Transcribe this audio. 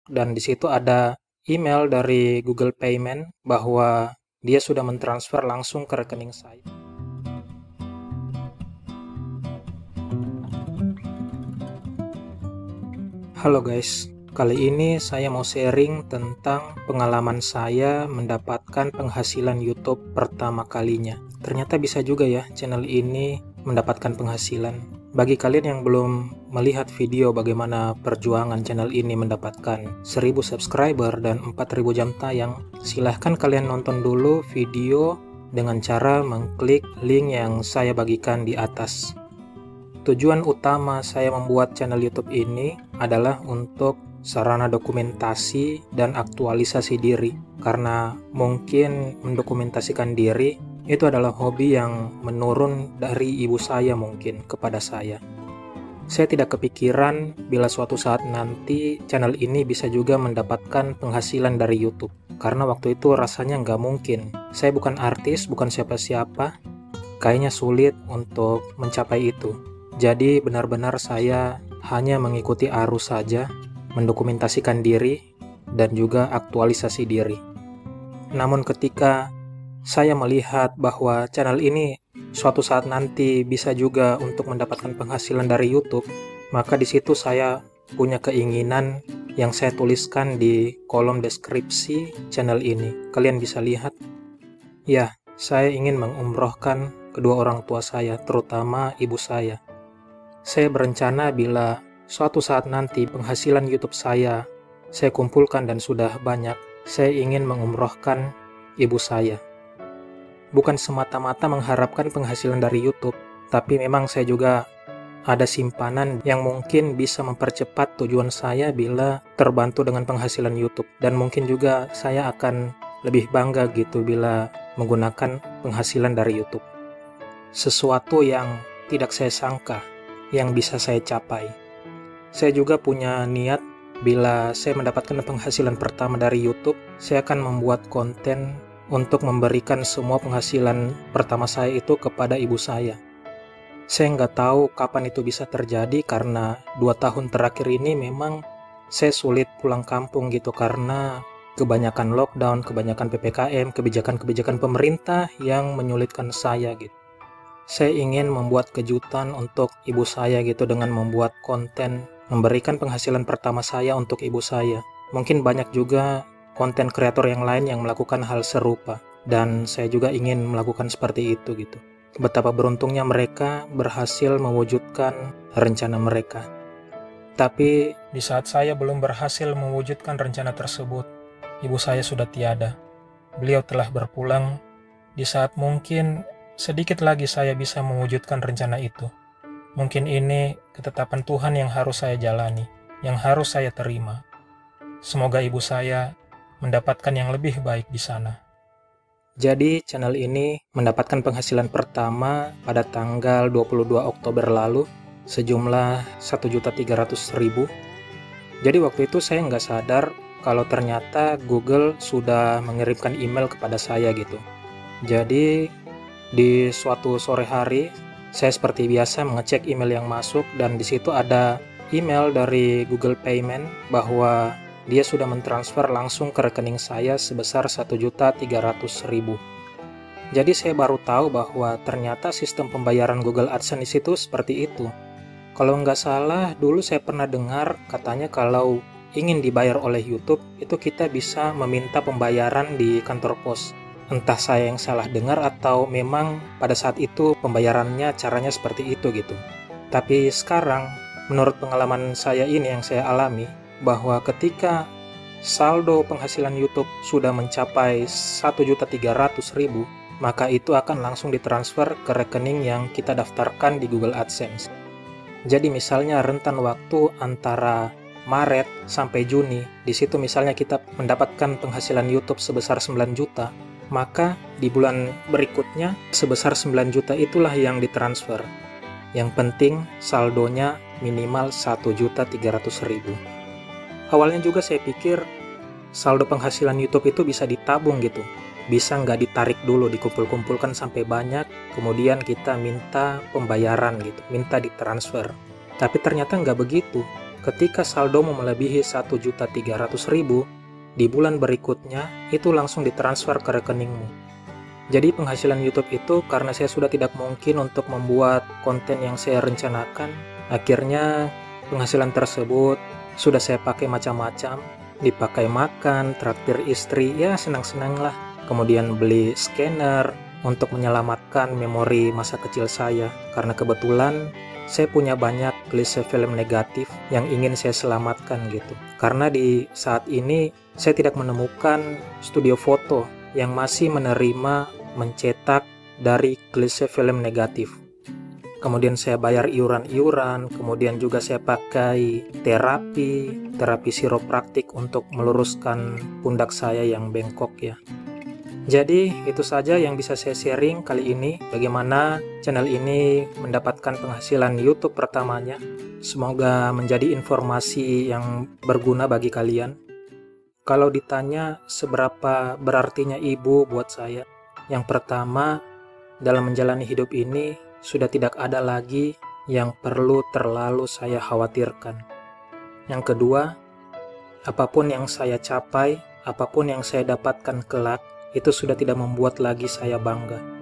dan di situ ada email dari Google Payment bahwa dia sudah mentransfer langsung ke rekening saya. Halo guys, kali ini saya mau sharing tentang pengalaman saya mendapatkan penghasilan YouTube pertama kalinya. Ternyata bisa juga ya channel ini mendapatkan penghasilan. Bagi kalian yang belum melihat video bagaimana perjuangan channel ini mendapatkan 1000 subscriber dan 4000 jam tayang, silahkan kalian nonton dulu video dengan cara mengklik link yang saya bagikan di atas. Tujuan utama saya membuat channel YouTube ini adalah untuk sarana dokumentasi dan aktualisasi diri, karena mungkin mendokumentasikan diri itu adalah hobi yang menurun dari ibu saya mungkin kepada saya. Saya tidak kepikiran bila suatu saat nanti channel ini bisa juga mendapatkan penghasilan dari YouTube, karena waktu itu rasanya nggak mungkin. Saya bukan artis, bukan siapa-siapa, kayaknya sulit untuk mencapai itu. Jadi benar-benar saya hanya mengikuti arus saja, mendokumentasikan diri, dan juga aktualisasi diri. Namun ketika saya melihat bahwa channel ini suatu saat nanti bisa juga untuk mendapatkan penghasilan dari YouTube, maka di situ saya punya keinginan yang saya tuliskan di kolom deskripsi channel ini. Kalian bisa lihat. Ya, saya ingin mengumrohkan kedua orang tua saya, terutama ibu saya. Saya berencana bila suatu saat nanti penghasilan YouTube saya kumpulkan dan sudah banyak, saya ingin mengumrohkan ibu saya. Bukan semata-mata mengharapkan penghasilan dari YouTube, tapi memang saya juga ada simpanan yang mungkin bisa mempercepat tujuan saya bila terbantu dengan penghasilan YouTube. Dan mungkin juga saya akan lebih bangga gitu bila menggunakan penghasilan dari YouTube. Sesuatu yang tidak saya sangka yang bisa saya capai. Saya juga punya niat bila saya mendapatkan penghasilan pertama dari YouTube, saya akan membuat konten untuk memberikan semua penghasilan pertama saya itu kepada ibu saya. Saya nggak tahu kapan itu bisa terjadi karena 2 tahun terakhir ini memang saya sulit pulang kampung gitu karena kebanyakan lockdown, kebanyakan PPKM, kebijakan-kebijakan pemerintah yang menyulitkan saya gitu. Saya ingin membuat kejutan untuk ibu saya gitu dengan membuat konten memberikan penghasilan pertama saya untuk ibu saya. Mungkin banyak juga konten kreator yang lain yang melakukan hal serupa, dan saya juga ingin melakukan seperti itu gitu. Betapa beruntungnya mereka berhasil mewujudkan rencana mereka. Tapi di saat saya belum berhasil mewujudkan rencana tersebut, ibu saya sudah tiada. Beliau telah berpulang di saat mungkin sedikit lagi saya bisa mewujudkan rencana itu. Mungkin ini ketetapan Tuhan yang harus saya jalani, yang harus saya terima. Semoga ibu saya mendapatkan yang lebih baik di sana. Jadi channel ini mendapatkan penghasilan pertama pada tanggal 22 Oktober lalu sejumlah 1.300.000. Jadi waktu itu saya nggak sadar kalau ternyata Google sudah mengirimkan email kepada saya gitu. Jadi di suatu sore hari, saya seperti biasa mengecek email yang masuk dan di situ ada email dari Google Payment bahwa dia sudah mentransfer langsung ke rekening saya sebesar 1.300.000. Jadi saya baru tahu bahwa ternyata sistem pembayaran Google AdSense itu seperti itu. Kalau nggak salah, dulu saya pernah dengar katanya kalau ingin dibayar oleh YouTube, itu kita bisa meminta pembayaran di kantor pos. Entah saya yang salah dengar atau memang pada saat itu pembayarannya caranya seperti itu gitu. Tapi sekarang, menurut pengalaman saya ini yang saya alami, bahwa ketika saldo penghasilan YouTube sudah mencapai 1.300.000, maka itu akan langsung ditransfer ke rekening yang kita daftarkan di Google AdSense. Jadi misalnya rentan waktu antara Maret sampai Juni, di situ misalnya kita mendapatkan penghasilan YouTube sebesar 9 juta, maka di bulan berikutnya sebesar 9 juta itulah yang ditransfer. Yang penting saldonya minimal 1.300.000. Awalnya juga saya pikir saldo penghasilan YouTube itu bisa ditabung gitu. Bisa nggak ditarik dulu, dikumpul-kumpulkan sampai banyak, kemudian kita minta pembayaran gitu, minta ditransfer. Tapi ternyata nggak begitu. ketika saldo melebihi 1.300.000, di bulan berikutnya itu langsung ditransfer ke rekeningmu. Jadi penghasilan YouTube itu karena saya sudah tidak mungkin untuk membuat konten yang saya rencanakan, akhirnya penghasilan tersebut sudah saya pakai macam-macam, dipakai makan, traktir istri, ya senang-senang lah. Kemudian beli scanner untuk menyelamatkan memori masa kecil saya, karena kebetulan saya punya banyak klise film negatif yang ingin saya selamatkan gitu. Karena di saat ini saya tidak menemukan studio foto yang masih menerima mencetak dari klise film negatif. Kemudian saya bayar iuran-iuran, kemudian juga saya pakai terapi siropraktik untuk meluruskan pundak saya yang bengkok ya. Jadi itu saja yang bisa saya sharing kali ini, bagaimana channel ini mendapatkan penghasilan YouTube pertamanya. Semoga menjadi informasi yang berguna bagi kalian. Kalau ditanya seberapa berartinya ibu buat saya, yang pertama, dalam menjalani hidup ini sudah tidak ada lagi yang perlu terlalu saya khawatirkan. Yang kedua, apapun yang saya capai, apapun yang saya dapatkan kelak, itu sudah tidak membuat lagi saya bangga.